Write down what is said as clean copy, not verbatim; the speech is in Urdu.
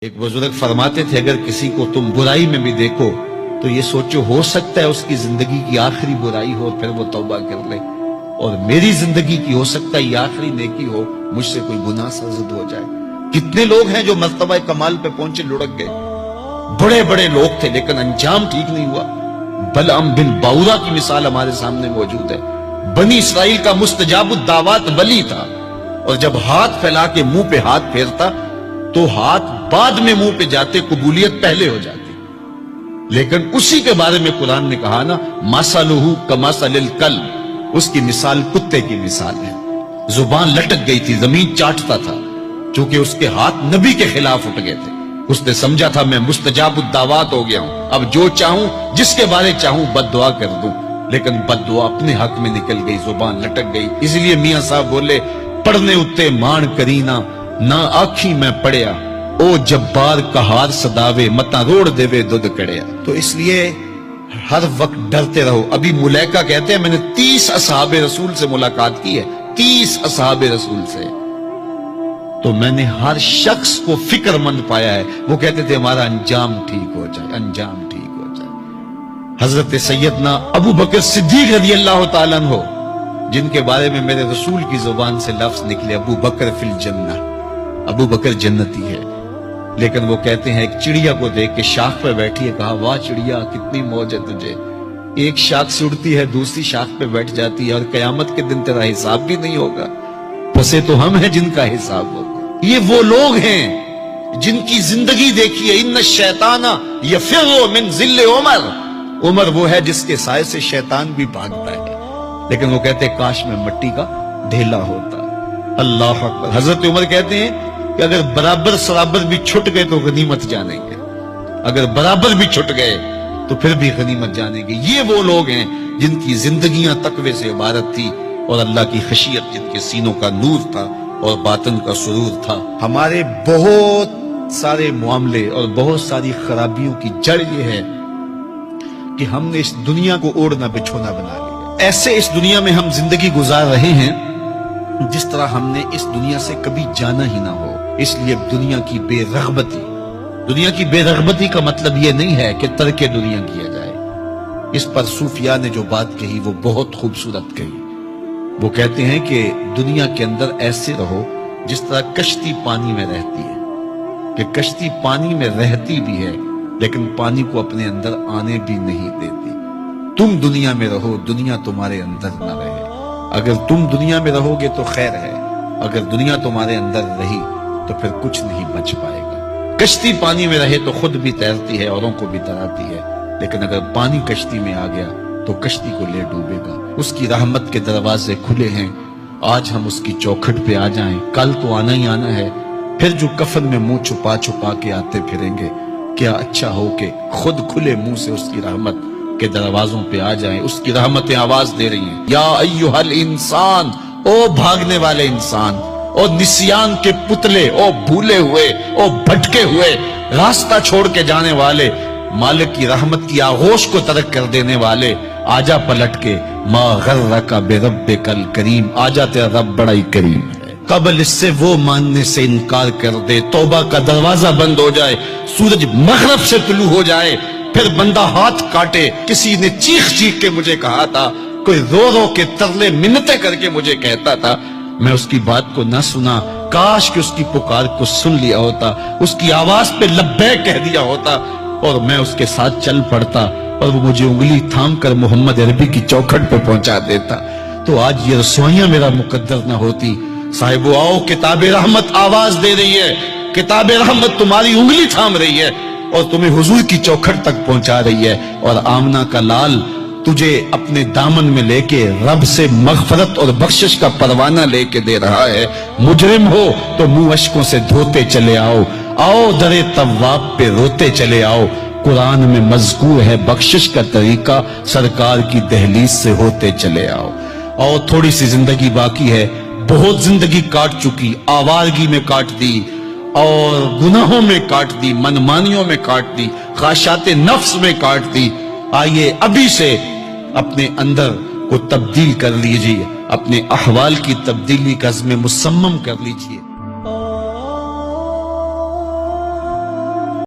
ایک بزرگ فرماتے تھے اگر کسی کو تم برائی میں بھی دیکھو تو یہ سوچو ہو سکتا ہے اس کی زندگی کی آخری برائی ہو پھر وہ توبہ کر لے، اور میری زندگی کی ہو سکتا ہے یہ آخری نیکی ہو، مجھ سے کوئی گناہ سرزد ہو جائے۔ کتنے لوگ ہیں جو مرتبہ کمال پہ پہنچے لڑک گئے، بڑے بڑے لوگ تھے لیکن انجام ٹھیک نہیں ہوا۔ بلعام بن باورا کی مثال ہمارے سامنے موجود ہے۔ بنی اسرائیل کا مستجاب الدعوات ولی تھا، اور جب ہاتھ پھیلا کے منہ پہ ہاتھ پھیرتا تو ہاتھ بعد میں منہ پہ جاتے، قبولیت پہلے ہو جاتی۔ لیکن اسی کے بارے میں قرآن نے کہا نا، مثلہ کمثل الکلب، اس کی مثال کتے کی مثال ہے۔ زبان لٹک گئی تھی، زمین چاٹتا تھا، چونکہ اس کے ہاتھ نبی کے خلاف اٹھ گئے تھے۔ اس نے سمجھا تھا میں مستجاب الدعوات ہو گیا ہوں، اب جو چاہوں جس کے بارے چاہوں بد دعا کر دوں، لیکن بد دعا اپنے حق میں نکل گئی، زبان لٹک گئی۔ اس لیے میاں صاحب بولے، پڑھنے اتے مان کرینا نہ آکھی میں پڑھیا، او جبار کہار صداوے متا روڑ دیوے دودھ کڑیا۔ تو اس لیے ہر وقت ڈرتے رہو۔ ابھی ملیکہ کہتے ہیں میں نے 30 اصحاب رسول سے ملاقات کی ہے، 30 اصحاب رسول سے، تو میں نے ہر شخص کو فکر مند پایا ہے۔ وہ کہتے تھے ہمارا انجام ٹھیک ہو جائے، انجام ٹھیک ہو جائے۔ حضرت سیدنا ابو بکر صدیق رضی اللہ تعالیٰ عنہ، جن کے بارے میں میرے رسول کی زبان سے لفظ نکلے، ابو بکر فی الجنہ، ابو بکر جنتی ہے، لیکن وہ کہتے ہیں ایک چڑیا کو دیکھ کے شاخ پہ بیٹھی ہے، کہا واہ چڑیا کتنی موج ہے تجھے، ایک شاخ سے اڑتی ہے دوسری شاخ پہ بیٹھ جاتی ہے، اور قیامت کے دن تیرا حساب بھی نہیں ہوگا، پسے تو ہم ہیں جن کا حساب ہوگا۔ یہ وہ لوگ ہیں جن کی زندگی دیکھیے، ان الشیطان یفر من ذل عمر، عمر وہ ہے جس کے سائے سے شیطان بھی بھاگتا ہے، لیکن وہ کہتے ہیں کاش میں مٹی کا ڈھیلا ہوتا۔ اللہ اکبر۔ حضرت عمر کہتے ہیں کہ اگر برابر سرابر بھی چھٹ گئے تو غنیمت جانیں گے، اگر برابر بھی چھٹ گئے تو پھر بھی غنیمت جانیں گے۔ یہ وہ لوگ ہیں جن کی زندگیاں تقوی سے عبارت تھی، اور اللہ کی خشیت جن کے سینوں کا نور تھا اور باطن کا سرور تھا۔ ہمارے بہت سارے معاملے اور بہت ساری خرابیوں کی جڑ یہ ہے کہ ہم نے اس دنیا کو اوڑھنا بچھونا بنا لیا۔ ایسے اس دنیا میں ہم زندگی گزار رہے ہیں جس طرح ہم نے اس دنیا سے کبھی جانا ہی نہ ہو۔ اس لیے دنیا کی بے رغبتی، دنیا کی بے رغبتی کا مطلب یہ نہیں ہے کہ ترک دنیا کیا جائے۔ اس پر صوفیاء نے جو بات کہی وہ بہت خوبصورت کہی۔ وہ کہتے ہیں کہ دنیا کے اندر ایسے رہو جس طرح کشتی پانی میں رہتی ہے، کہ کشتی پانی میں رہتی بھی ہے لیکن پانی کو اپنے اندر آنے بھی نہیں دیتی۔ تم دنیا میں رہو، دنیا تمہارے اندر نہ رہے۔ اگر تم دنیا میں رہو گے تو خیر ہے، اگر دنیا تمہارے اندر رہی تو پھر کچھ نہیں بچ پائے گا۔ کشتی پانی میں رہے تو خود بھی تیرتی ہے، اوروں کو بھی تراتی ہے، لیکن اگر پانی کشتی میں آ گیا تو کشتی کو لے ڈوبے گا۔ اس کی رحمت کے دروازے کھلے ہیں، آج ہم اس کی چوکھٹ پہ آ جائیں، کل تو آنا ہی آنا ہے۔ پھر جو کفن میں منہ چھپا چھپا کے آتے پھریں گے، کیا اچھا ہو کہ خود کھلے منہ سے اس کی رحمت کے دروازوں پہ آ جائیں۔ اس کی رحمتیں آواز دے رہی ہیں، یا ایھا الانسان، او بھاگنے والے انسان، او نسیان کے پتلے، او بھولے ہوئے، او بھٹکے ہوئے، راستہ چھوڑ کے جانے والے، مالک کی رحمت کی آغوش کو ترک کر دینے والے، آجا پلٹ کے، ما غرک بربک الکریم، آجا تیرا رب بڑا ہی کریم ہے۔ قبل اس سے وہ ماننے سے انکار کر دے، توبہ کا دروازہ بند ہو جائے، سورج مغرب سے طلوع ہو جائے، پھر بندہ ہاتھ کاٹے۔ کسی نے چیخ چیخ کے مجھے کہا تھا، کوئی رو رو کے ترلے منتیں کر کے مجھے کہتا تھا، میں اس کی بات کو نہ سنا، کاش کہ اس کی پکار کو سن لیا ہوتا، اس کی آواز پہ لبیک کہہ دیا ہوتا، اور میں اس کے ساتھ چل پڑتا، اور وہ مجھے انگلی تھام کر محمد عربی کی چوکھٹ پہ پہنچا دیتا، تو آج یہ رسوائیاں میرا مقدر نہ ہوتی۔ صاحبو آؤ، کتاب رحمت آواز دے رہی ہے، کتاب رحمت تمہاری انگلی تھام رہی ہے اور تمہیں حضور کی چوکھٹ تک پہنچا رہی ہے، اور آمنہ کا لال تجھے اپنے دامن میں لے کے رب سے مغفرت اور بخشش کا پروانہ لے کے دے رہا ہے۔ مجرم ہو تو منہ اشکوں سے دھوتے چلے آؤ، آؤ در تواب پہ روتے چلے آؤ، قرآن میں مذکور ہے بخشش کا طریقہ، سرکار کی دہلیز سے ہوتے چلے آؤ۔ اور تھوڑی سی زندگی باقی ہے، بہت زندگی کاٹ چکی، آوارگی میں کاٹ دی، اور گناہوں میں کاٹ دی، منمانیوں میں کاٹ دی، خواہشات نفس میں کاٹ دی۔ آئیے ابھی سے اپنے اندر کو تبدیل کر لیجئے، اپنے احوال کی تبدیلی کا عزم مصمم کر لیجئے۔